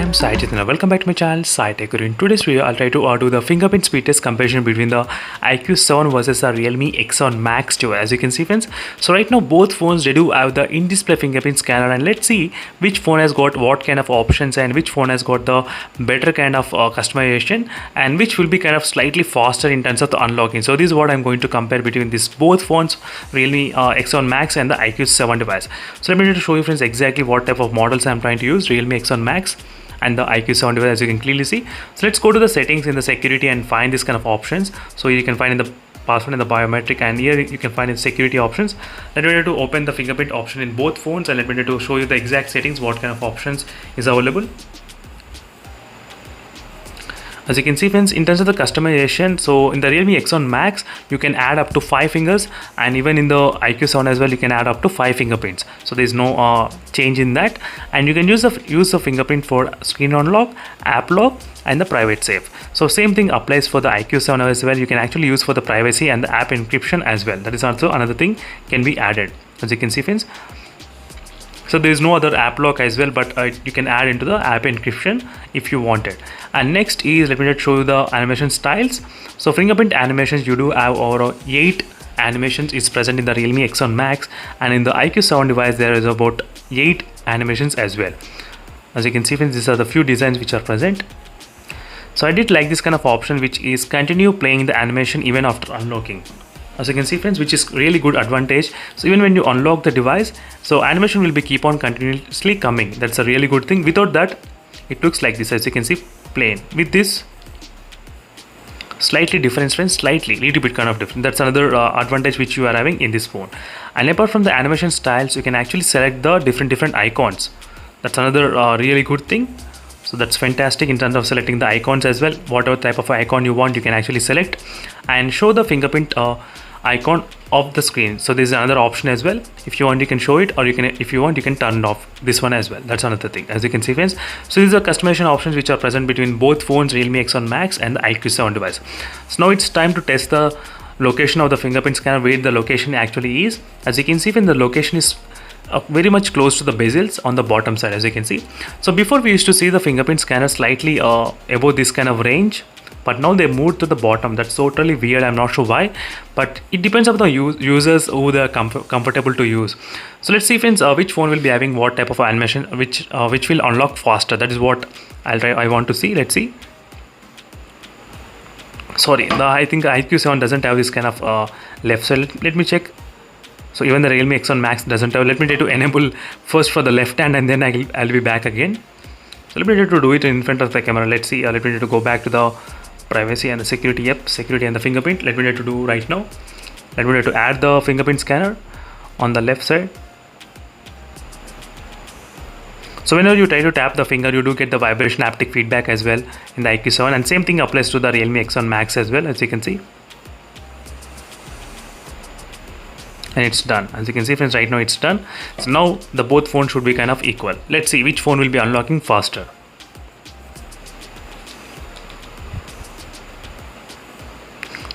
am Sai Chaitanya. Welcome back to my channel Sai Tech Guru. In today's video, I'll try to do the fingerprint speed test comparison between the iQOO 7 versus the Realme X7 Max 2. As you can see, friends, so right now both phones they do have the in-display fingerprint scanner, and let's see which phone has got what kind of options and which phone has got the better kind of customization and which will be kind of slightly faster in terms of the unlocking. So this is what I'm going to compare between these both phones, Realme X7 Max and the iQOO 7 device. So let me show you, friends, exactly what type of models I'm trying to use, Realme X7 Max and the iQOO 7 device, as you can clearly see. So let's go to the settings in the security and find this kind of options. So you can find in the password and the biometric, and here you can find in security options. Let me to open the fingerprint option in both phones, and let me to show you the exact settings, what kind of options is available. As you can see, friends, in terms of the customization, so in the Realme X7 Max you can add up to 5 fingers, and even in the iQOO 7 as well you can add up to 5 fingerprints. So there is no change in that, and you can use the fingerprint for screen unlock, app lock and the private safe. So same thing applies for the iQOO 7 as well. You can actually use for the privacy and the app encryption as well. That is also another thing can be added, as you can see, friends. So there is no other app lock as well, but you can add into the app encryption if you want it. And next is, let me just show you the animation styles. So fingerprint animations, you do have over 8 animations is present in the Realme X7 Max, and in the iQOO 7 device there is about 8 animations as well. As you can see, friends, these are the few designs which are present. So I did like this kind of option, which is continue playing the animation even after unlocking. As you can see, friends, which is really good advantage. So even when you unlock the device, so animation will be keep on continuously coming. That's a really good thing. Without that, it looks like this, as you can see, plain. With this, slightly different, friends, slightly little bit kind of different. That's another advantage which you are having in this phone. And apart from the animation styles, you can actually select the different icons. That's another really good thing. So that's fantastic in terms of selecting the icons as well. Whatever type of icon you want, you can actually select and show the fingerprint icon of the screen. So there's another option as well. If you want, you can show it, or you can, if you want, you can turn it off this one as well. That's another thing, as you can see, friends. So these are customization options which are present between both phones, Realme X7 Max and the iQOO 7 device. So now it's time to test the location of the fingerprint scanner, where the location actually is. As you can see, when the location is very much close to the bezels on the bottom side, as you can see. So before we used to see the fingerprint scanner slightly above this kind of range, but now they moved to the bottom. That's totally weird. I'm not sure why, but it depends on the users who they're comfortable to use. So let's see, friends, which phone will be having what type of animation, which will unlock faster. That is what I want to see. Let's see. Sorry, I think the iQOO 7 doesn't have this kind of left side. Let me check. So even the Realme X7 Max doesn't have. Let me try to enable first for the left hand, and then I'll be back again. So let me try to do it in front of the camera. Let's see. Let me try to go back to the privacy and the security. Yep, security and the fingerprint. Let me try to do right now. Let me try to add the fingerprint scanner on the left side. So whenever you try to tap the finger, you do get the vibration haptic feedback as well in the iQOO 7, and same thing applies to the Realme X7 Max as well, as you can see. And it's done. As you can see, friends, right now it's done. So now the both phones should be kind of equal. Let's see which phone will be unlocking faster.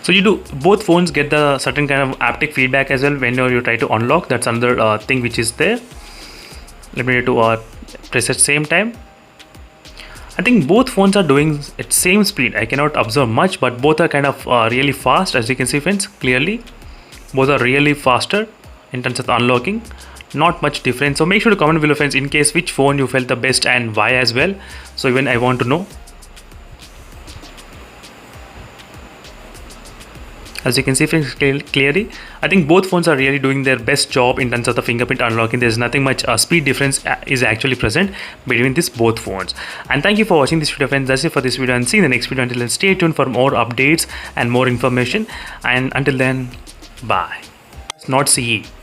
So both phones get the certain kind of haptic feedback as well whenever you try to unlock. That's another thing which is there. Let me to press at same time. I think both phones are doing at same speed. I cannot observe much, but both are kind of really fast, as you can see, friends, clearly. Both are really faster in terms of unlocking. Not much difference. So make sure to comment below, friends, in case which phone you felt the best and why as well. So even I want to know. As you can see, friends, clearly, I think both phones are really doing their best job in terms of the fingerprint unlocking. There's nothing much speed difference is actually present between these both phones. And thank you for watching this video, friends. That's it for this video, and see you in the next video. Until then, stay tuned for more updates and more information. And until then, bye. It's not CE.